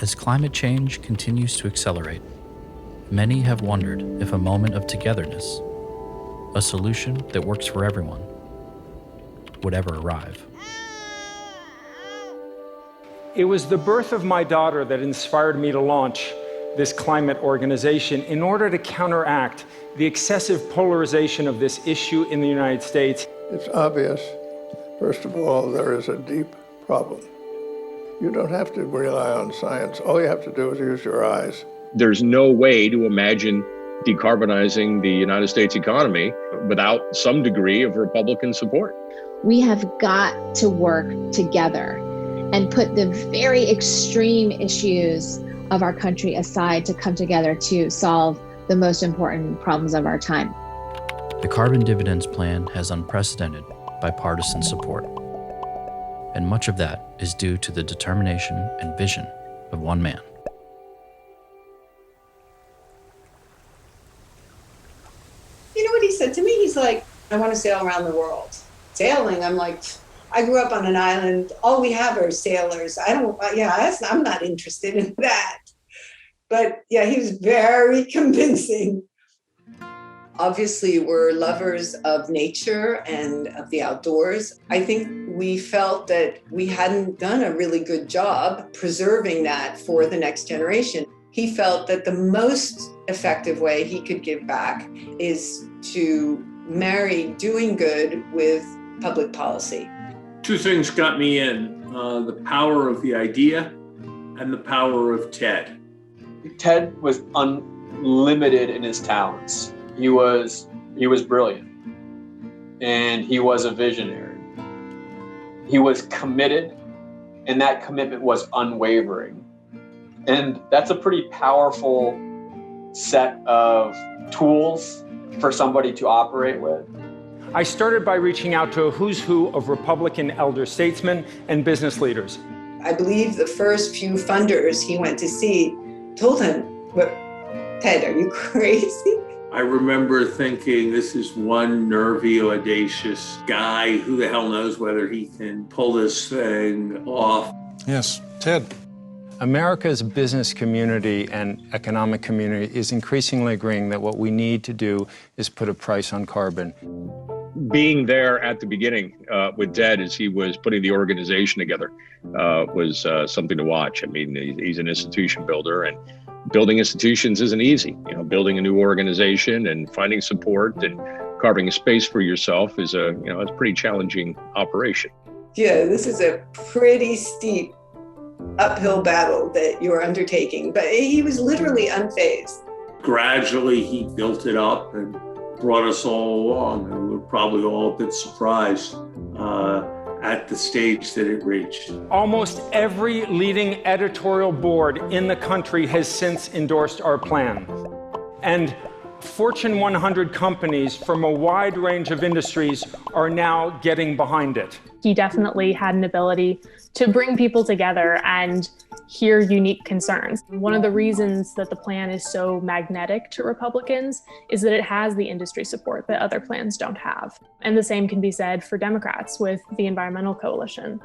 As climate change continues to accelerate, many have wondered if a moment of togetherness, a solution that works for everyone, would ever arrive. It was the birth of my daughter that inspired me to launch this climate organization in order to counteract the excessive polarization of this issue in the United States. It's obvious, first of all, there is a deep problem. You don't have to rely on science. All you have to do is use your eyes. There's no way to imagine decarbonizing the United States economy without some degree of Republican support. We have got to work together and put the very extreme issues of our country aside to come together to solve the most important problems of our time. The Carbon Dividends Plan has unprecedented bipartisan support, and much of that is due to the determination and vision of one man. You know what he said to me? He's like, I want to sail around the world. Sailing, I'm like, I grew up on an island. All we have are sailors. I'm not interested in that. But yeah, he was very convincing. Obviously, we're lovers of nature and of the outdoors. I think we felt that we hadn't done a really good job preserving that for the next generation. He felt that the most effective way he could give back is to marry doing good with public policy. Two things got me in, the power of the idea and the power of Ted. Ted was unlimited in his talents. He was brilliant, and he was a visionary. He was committed, and that commitment was unwavering. And that's a pretty powerful set of tools for somebody to operate with. I started by reaching out to a who's who of Republican elder statesmen and business leaders. I believe the first few funders he went to see told him, Ted, are you crazy? I remember thinking, this is one nervy, audacious guy. Who the hell knows whether he can pull this thing off? Yes, Ted. America's business community and economic community is increasingly agreeing that what we need to do is put a price on carbon. Being there at the beginning with Ted as he was putting the organization together was something to watch. I mean, he's an institution builder, and building institutions isn't easy. You know, building a new organization and finding support and carving a space for yourself is it's a pretty challenging operation. Yeah, this is a pretty steep uphill battle that you're undertaking, but he was literally unfazed. Gradually, he built it up and brought us all along, and we're probably all a bit surprised at the stage that it reached. Almost every leading editorial board in the country has since endorsed our plan. And Fortune 100 companies from a wide range of industries are now getting behind it. He definitely had an ability to bring people together and hear unique concerns. One of the reasons that the plan is so magnetic to Republicans is that it has the industry support that other plans don't have. And the same can be said for Democrats with the Environmental Coalition.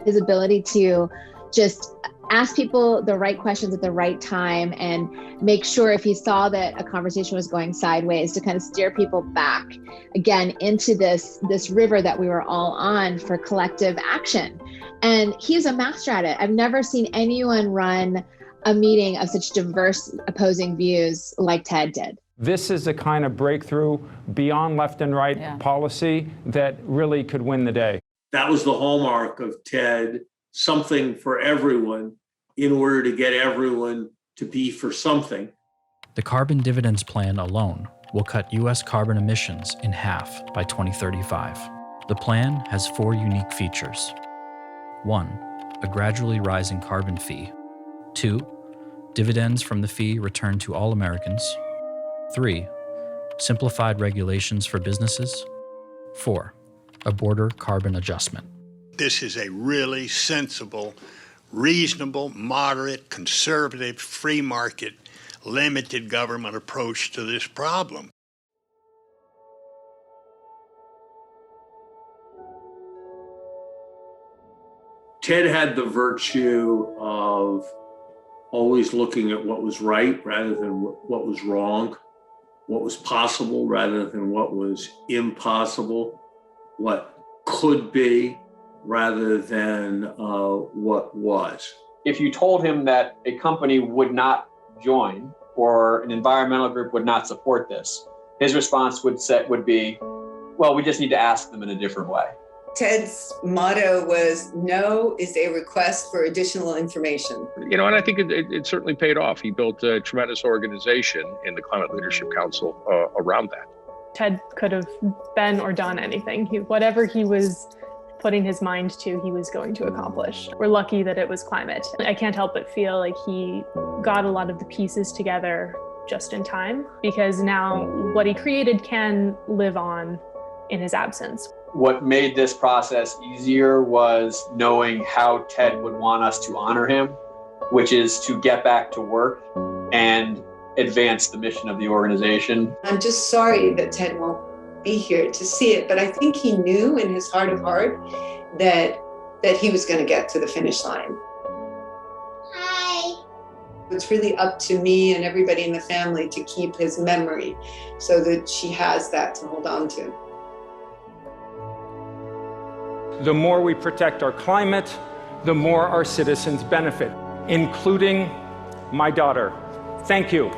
His ability to just ask people the right questions at the right time and make sure if he saw that a conversation was going sideways to kind of steer people back again into this river that we were all on for collective action. And he's a master at it. I've never seen anyone run a meeting of such diverse opposing views like Ted did. This is the kind of breakthrough beyond left and right policy that really could win the day. That was the hallmark of Ted, something for everyone, in order to get everyone to be for something. The Carbon Dividends Plan alone will cut U.S. carbon emissions in half by 2035. The plan has 4 unique features. 1, a gradually rising carbon fee. 2, dividends from the fee returned to all Americans. 3, simplified regulations for businesses. 4, a border carbon adjustment. This is a really sensible, reasonable, moderate, conservative, free market, limited government approach to this problem. Ted had the virtue of always looking at what was right rather than what was wrong, what was possible rather than what was impossible, what could be rather than what was. If you told him that a company would not join or an environmental group would not support this, his response would be, well, we just need to ask them in a different way. Ted's motto was, no is a request for additional information. And I think it certainly paid off. He built a tremendous organization in the Climate Leadership Council around that. Ted could have been or done anything. Whatever he was putting his mind to, he was going to accomplish. We're lucky that it was climate. I can't help but feel like he got a lot of the pieces together just in time, because now what he created can live on in his absence. What made this process easier was knowing how Ted would want us to honor him, which is to get back to work and advance the mission of the organization. I'm just sorry that Ted won't be here to see it, but I think he knew in his heart of heart that he was going to get to the finish line. Hi. It's really up to me and everybody in the family to keep his memory so that she has that to hold on to. The more we protect our climate, the more our citizens benefit, including my daughter. Thank you.